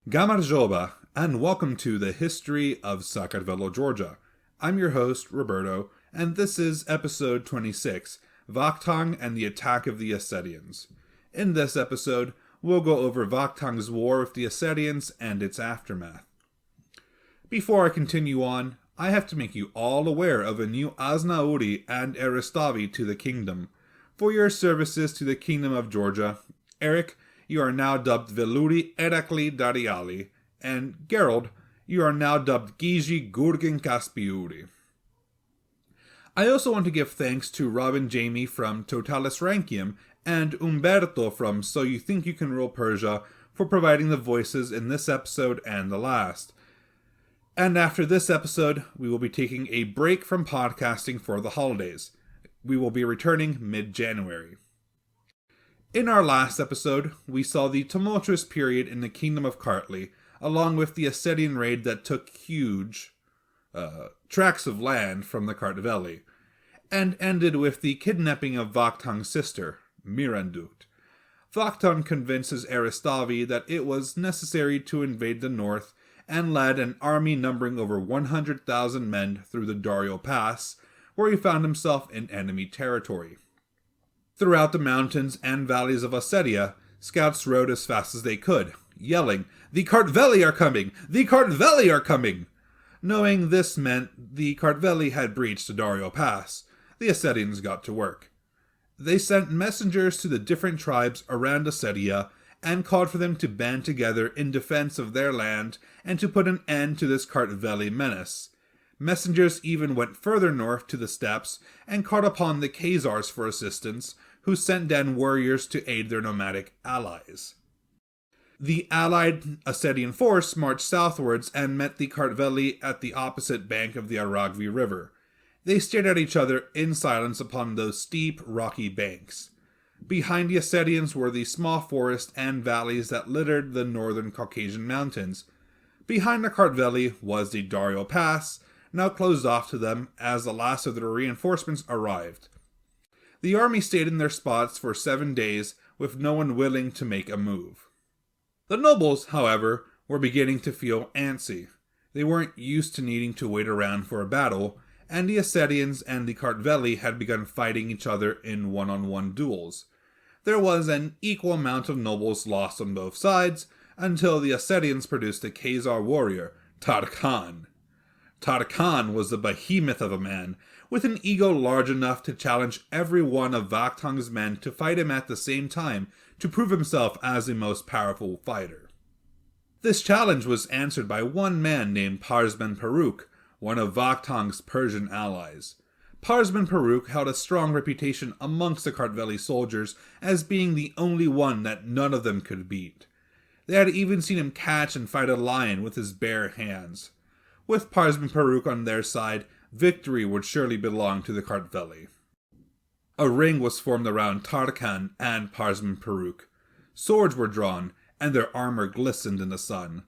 Gamarjoba, and welcome to the History of Sakartvelo, Georgia. I'm your host, Roberto, and this is episode 26, Vakhtang and the Attack of the Ossetians. In this episode, we'll go over Vakhtang's war with the Ossetians and its aftermath. Before I continue on, I have to make you all aware of a new Aznauri and Eristavi to the kingdom. For your services to the kingdom of Georgia, Eric, you are now dubbed Veluri Erakli Dariali, and Gerald, you are now dubbed Gigi Gurgin Kaspiuri. I also want to give thanks to Rob and Jamie from Totalus Rankium and Umberto from So You Think You Can Rule Persia for providing the voices in this episode and the last. And after this episode, we will be taking a break from podcasting for the holidays. We will be returning mid-January. In our last episode, we saw the tumultuous period in the Kingdom of Kartli, along with the Ossetian raid that took huge tracts of land from the Kartveli, and ended with the kidnapping of Vakhtang's sister, Mirandut. Vakhtang convinces Eristavi that it was necessary to invade the north, and led an army numbering over 100,000 men through the Dario Pass, where he found himself in enemy territory. Throughout the mountains and valleys of Ossetia, scouts rode as fast as they could, yelling, "The Kartveli are coming! The Kartveli are coming!" Knowing this meant the Kartveli had breached the Dario Pass, the Ossetians got to work. They sent messengers to the different tribes around Ossetia and called for them to band together in defense of their land and to put an end to this Kartveli menace. Messengers even went further north to the steppes and called upon the Khazars for assistance, who sent down warriors to aid their nomadic allies. The allied Ossetian force marched southwards and met the Kartveli at the opposite bank of the Aragvi River. They stared at each other in silence upon those steep, rocky banks. Behind the Ossetians were the small forests and valleys that littered the northern Caucasian mountains. Behind the Kartveli was the Dario Pass, now closed off to them as the last of their reinforcements arrived. The army stayed in their spots for 7 days, with no one willing to make a move. The nobles, however, were beginning to feel antsy. They weren't used to needing to wait around for a battle, and the Ossetians and the Kartveli had begun fighting each other in one-on-one duels. There was an equal amount of nobles lost on both sides, until the Ossetians produced a Khazar warrior, Tarkhan. Tarkhan was a behemoth of a man, with an ego large enough to challenge every one of Vakhtang's men to fight him at the same time to prove himself as the most powerful fighter. This challenge was answered by one man named Parsben Peruk, one of Vakhtang's Persian allies. Parsben Peruk held a strong reputation amongst the Kartveli soldiers as being the only one that none of them could beat. They had even seen him catch and fight a lion with his bare hands. With Parsben Peruk on their side, victory would surely belong to the Kartveli. A ring was formed around Tarkhan and Parsben Peruk. Swords were drawn, and their armor glistened in the sun.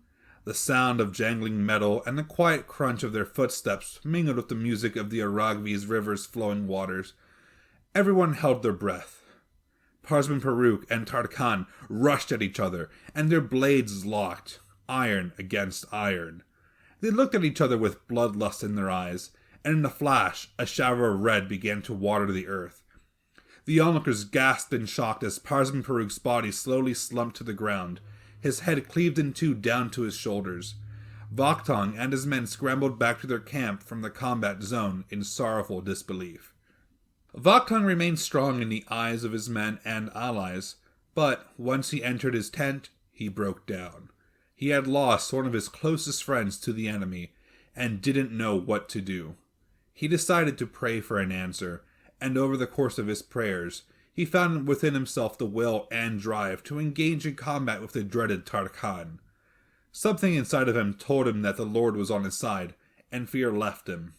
The sound of jangling metal and the quiet crunch of their footsteps mingled with the music of the Aragvi's river's flowing waters. Everyone held their breath. Parsben Peruk and Tarkhan rushed at each other, and their blades locked, iron against iron. They looked at each other with bloodlust in their eyes, and in a flash, a shower of red began to water the earth. The onlookers gasped in shock as Parsben Peruk's body slowly slumped to the ground, his head cleaved in two down to his shoulders. Vakhtang and his men scrambled back to their camp from the combat zone in sorrowful disbelief. Vakhtang remained strong in the eyes of his men and allies, but once he entered his tent, he broke down. He had lost one of his closest friends to the enemy, and didn't know what to do. He decided to pray for an answer, and over the course of his prayers, he found within himself the will and drive to engage in combat with the dreaded Tarkhan. Something inside of him told him that the Lord was on his side, and fear left him.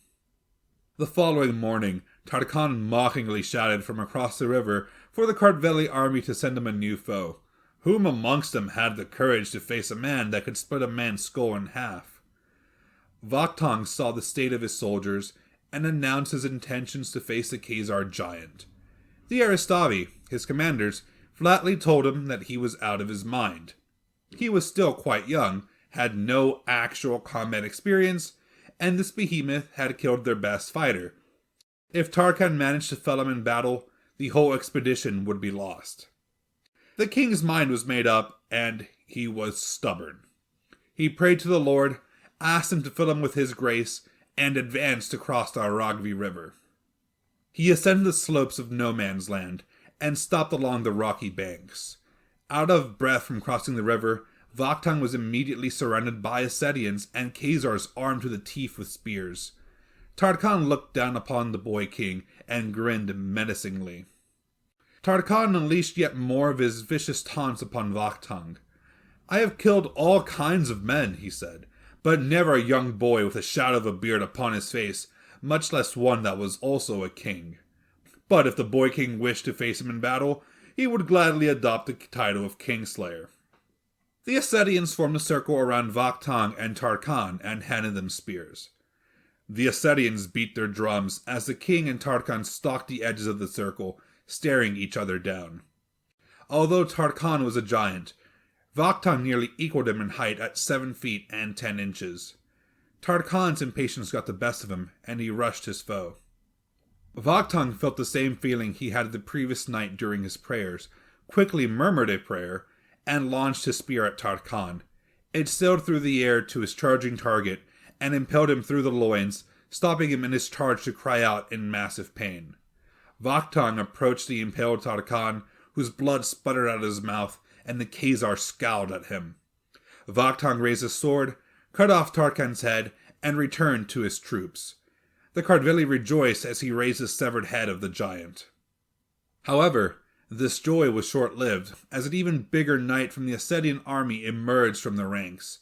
The following morning, Tarkhan mockingly shouted from across the river for the Kartveli army to send him a new foe. Whom amongst them had the courage to face a man that could split a man's skull in half? Vakhtang saw the state of his soldiers and announced his intentions to face the Khazar giant. The Eristavi, his commanders, flatly told him that he was out of his mind. He was still quite young, had no actual combat experience, and this behemoth had killed their best fighter. If Tarkhan managed to fell him in battle, the whole expedition would be lost. The king's mind was made up, and he was stubborn. He prayed to the Lord, asked him to fill him with his grace, and advanced to cross the Aragvi River. He ascended the slopes of No Man's Land, and stopped along the rocky banks. Out of breath from crossing the river, Vakhtang was immediately surrounded by Ossetians and Khazars armed to the teeth with spears. Tarkhan looked down upon the boy king and grinned menacingly. Tarkhan unleashed yet more of his vicious taunts upon Vakhtang. "I have killed all kinds of men," he said, "but never a young boy with a shadow of a beard upon his face, much less one that was also a king. But if the boy king wished to face him in battle, he would gladly adopt the title of Kingslayer." The Ossetians formed a circle around Vakhtang and Tarkhan and handed them spears. The Ossetians beat their drums as the king and Tarkhan stalked the edges of the circle, staring each other down. Although Tarkhan was a giant, Vakhtang nearly equaled him in height at 7 feet and 10 inches. Tarkhan's impatience got the best of him, and he rushed his foe. Vakhtang felt the same feeling he had the previous night during his prayers, quickly murmured a prayer, and launched his spear at Tarkhan. It sailed through the air to his charging target, and impelled him through the loins, stopping him in his charge to cry out in massive pain. Vakhtang approached the impaled Tarkhan, whose blood sputtered out of his mouth, and the Khazar scowled at him. Vakhtang raised his sword, cut off Tarkhan's head, and returned to his troops. The Kardveli rejoiced as he raised the severed head of the giant. However, this joy was short-lived, as an even bigger knight from the Ossetian army emerged from the ranks.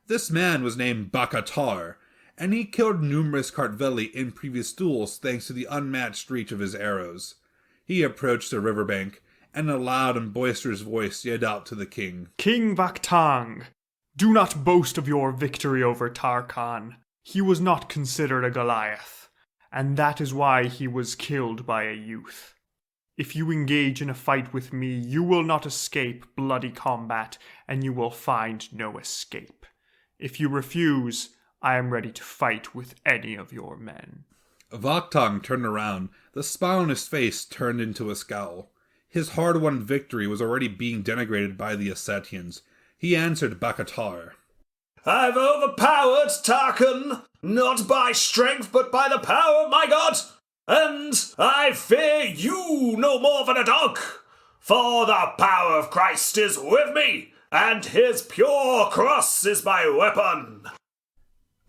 This man was named Baqatar, and he killed numerous Kardveli in previous duels thanks to the unmatched reach of his arrows. He approached the riverbank, and in a loud and boisterous voice yelled out to the king, "King Vakhtang, do not boast of your victory over Tarkhan. He was not considered a Goliath, and that is why he was killed by a youth. If you engage in a fight with me, you will not escape bloody combat, and you will find no escape. If you refuse, I am ready to fight with any of your men." Vakhtang turned around, the smile on his face turned into a scowl. His hard-won victory was already being denigrated by the Ossetians. He answered Baqatar, "I've overpowered Tarkhan, not by strength, but by the power of my god, and I fear you no more than a dog, for the power of Christ is with me, and his pure cross is my weapon."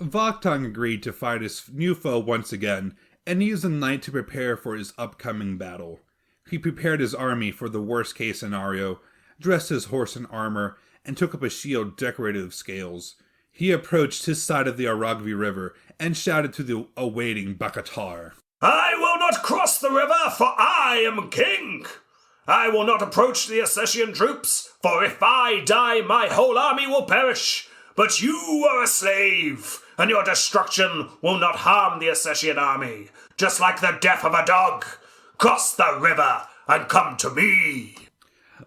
Vakhtang agreed to fight his new foe once again, and used the night to prepare for his upcoming battle. He prepared his army for the worst-case scenario, dressed his horse in armor, and took up a shield decorated with scales. He approached his side of the Aragvi River and shouted to the awaiting Baqatar, "I will not cross the river, for I am king. I will not approach the Ossetian troops, for if I die, my whole army will perish. But you are a slave, and your destruction will not harm the Ossetian army, just like the death of a dog. Cross the river and come to me."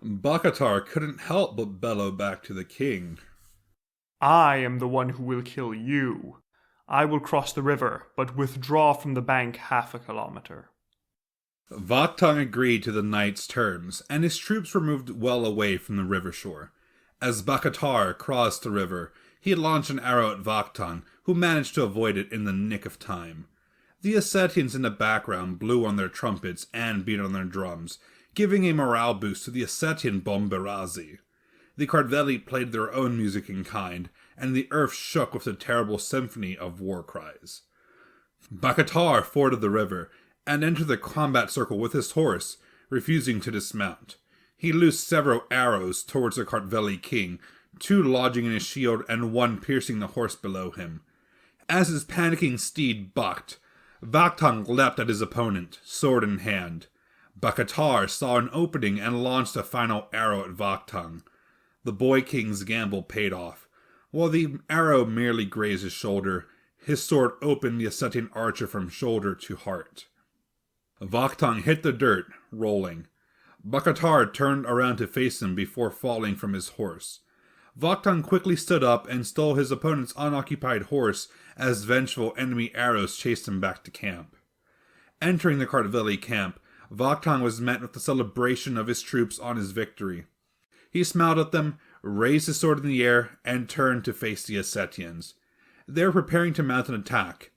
Baqatar couldn't help but bellow back to the king, "I am the one who will kill you. I will cross the river, but withdraw from the bank 1/2 kilometer." Vakhtang agreed to the knight's terms, and his troops were moved well away from the river shore. As Baqatar crossed the river, he launched an arrow at Vakhtang, who managed to avoid it in the nick of time. The Ossetians in the background blew on their trumpets and beat on their drums, giving a morale boost to the Ossetian Bomberazi. The Kardveli played their own music in kind, and the earth shook with the terrible symphony of war cries. Baqatar forded the river, and entered the combat circle with his horse, refusing to dismount. He loosed several arrows towards the Kardveli king, 2 lodging in his shield and 1 piercing the horse below him. As his panicking steed bucked, Vakhtang leapt at his opponent, sword in hand. Baqatar saw an opening and launched a final arrow at Vakhtang. The boy king's gamble paid off. While the arrow merely grazed his shoulder, his sword opened the Ossetian archer from shoulder to heart. Vakhtang hit the dirt, rolling. Baqatar turned around to face him before falling from his horse. Vakhtang quickly stood up and stole his opponent's unoccupied horse as vengeful enemy arrows chased him back to camp. Entering the Kartveli camp, Vakhtang was met with the celebration of his troops on his victory. He smiled at them, raised his sword in the air, and turned to face the Ossetians. They were preparing to mount an attack.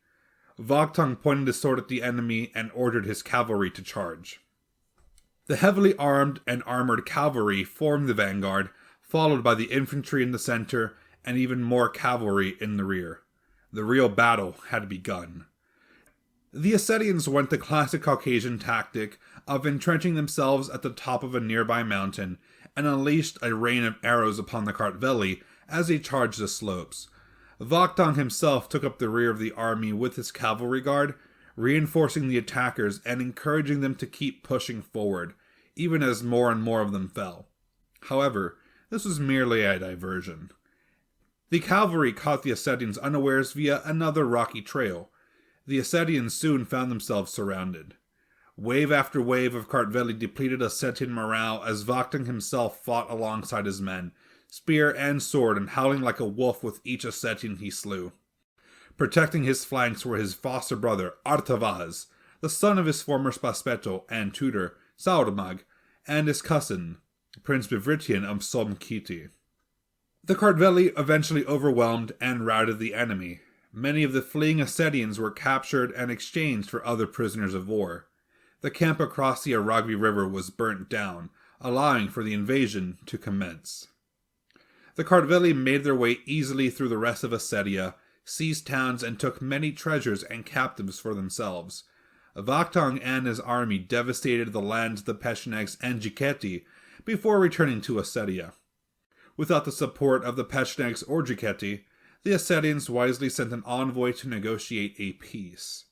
Vakhtang pointed his sword at the enemy and ordered his cavalry to charge. The heavily armed and armored cavalry formed the vanguard, followed by the infantry in the center and even more cavalry in the rear. The real battle had begun. The Ossetians went the classic Caucasian tactic of entrenching themselves at the top of a nearby mountain and unleashed a rain of arrows upon the Kartveli as they charged the slopes. Vakhtang himself took up the rear of the army with his cavalry guard, reinforcing the attackers and encouraging them to keep pushing forward, even as more and more of them fell. However, this was merely a diversion. The cavalry caught the Ossetians unawares via another rocky trail. The Ossetians soon found themselves surrounded. Wave after wave of Kartveli depleted Ossetian morale as Vakhtang himself fought alongside his men, spear and sword, and howling like a wolf with each Ossetian he slew. Protecting his flanks were his foster brother, Artavaz, the son of his former spaspeto and tutor, Saurmag, and his cousin, Prince Bevrityan of Somkiti. The Kartveli eventually overwhelmed and routed the enemy. Many of the fleeing Ossetians were captured and exchanged for other prisoners of war. The camp across the Aragvi River was burnt down, allowing for the invasion to commence. The Kartveli made their way easily through the rest of Ossetia, seized towns, and took many treasures and captives for themselves. Vakhtang and his army devastated the lands of the Pechenegs and Jiketi before returning to Ossetia. Without the support of the Pechenegs or Jiketi, the Ossetians wisely sent an envoy to negotiate a peace.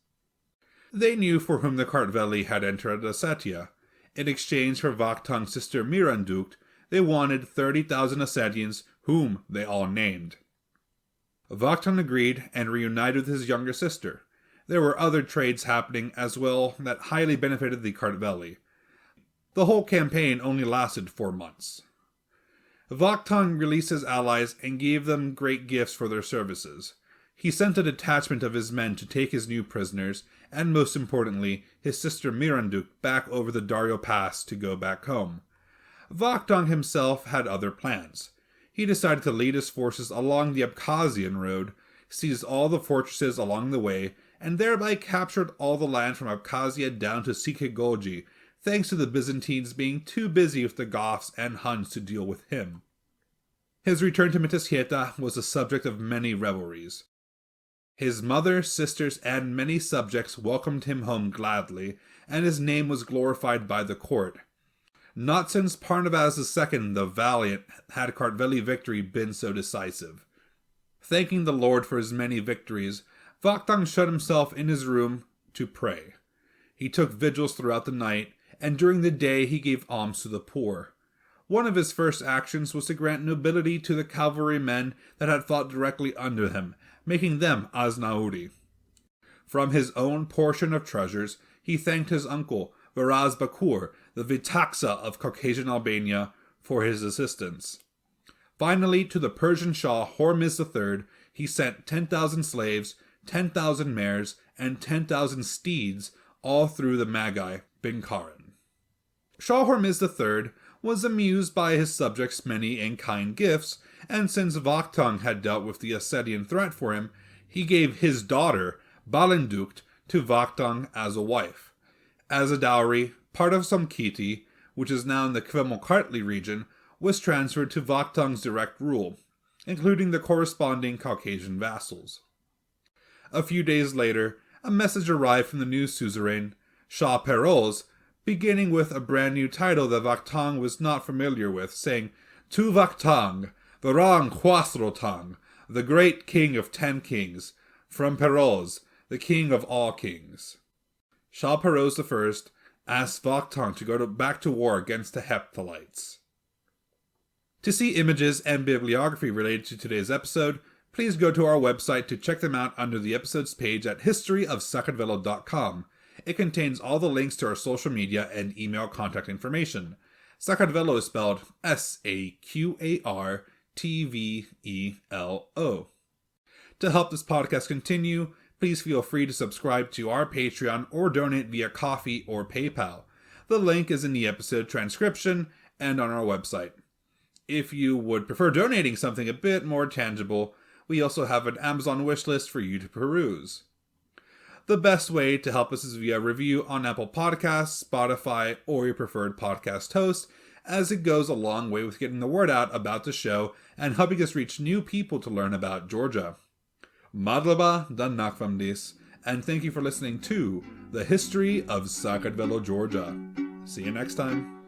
They knew for whom the Kartveli had entered Ossetia. In exchange for Vakhtang's sister Mirandukt, they wanted 30,000 Ossetians, whom they all named. Vakhtang agreed and reunited with his younger sister. There were other trades happening as well that highly benefited the Kartveli. The whole campaign only lasted 4 months. Vakhtang released his allies and gave them great gifts for their services. He sent a detachment of his men to take his new prisoners, and most importantly, his sister Miranduk back over the Dario Pass to go back home. Vakhtang himself had other plans. He decided to lead his forces along the Abkhazian road, seized all the fortresses along the way, and thereby captured all the land from Abkhazia down to Sikhe-Golgi, thanks to the Byzantines being too busy with the Goths and Huns to deal with him. His return to Mytishieta was the subject of many revelries. His mother, sisters, and many subjects welcomed him home gladly, and his name was glorified by the court. Not since Parnavaz II the Valiant had Kartveli victory been so decisive. Thanking the Lord for his many victories, Vakhtang shut himself in his room to pray. He took vigils throughout the night, and during the day he gave alms to the poor. One of his first actions was to grant nobility to the cavalrymen that had fought directly under him, making them Aznauri. From his own portion of treasures, he thanked his uncle, Varaz Bakur, the Vitaxa of Caucasian Albania, for his assistance. Finally, to the Persian Shah Hormizd III, he sent 10,000 slaves, 10,000 mares, and 10,000 steeds, all through the Magi, Binkaran. Shah Hormizd III was amused by his subjects' many and kind gifts, and since Vakhtang had dealt with the Ossetian threat for him, he gave his daughter, Balindukt, to Vakhtang as a wife. As a dowry, part of Somkiti, which is now in the Kvemokartli region, was transferred to Vakhtang's direct rule, including the corresponding Caucasian vassals. A few days later, a message arrived from the new suzerain, Shah Peroz, beginning with a brand new title that Vakhtang was not familiar with, saying, "To Vakhtang, Varang Khwasrotang, the great king of 10 kings, from Peroz, the king of all kings." Shah Peroz I asked Vakhtang to go back to war against the Hephthalites. To see images and bibliography related to today's episode, please go to our website to check them out under the episodes page at historyofsakartvelo.com. It contains all the links to our social media and email contact information. Sakartvelo is spelled Sakartvelo, TVELO. To help this podcast continue, please feel free to subscribe to our Patreon or donate via Ko-fi or PayPal. The link is in the episode transcription and on our website. If you would prefer donating something a bit more tangible, we also have an Amazon wishlist for you to peruse. The best way to help us is via review on Apple Podcasts, Spotify, or your preferred podcast host, as it goes a long way with getting the word out about the show and helping us reach new people to learn about Georgia. Madlaba dan Nakvamdis, and thank you for listening to The History of Sakartvelo, Georgia. See you next time.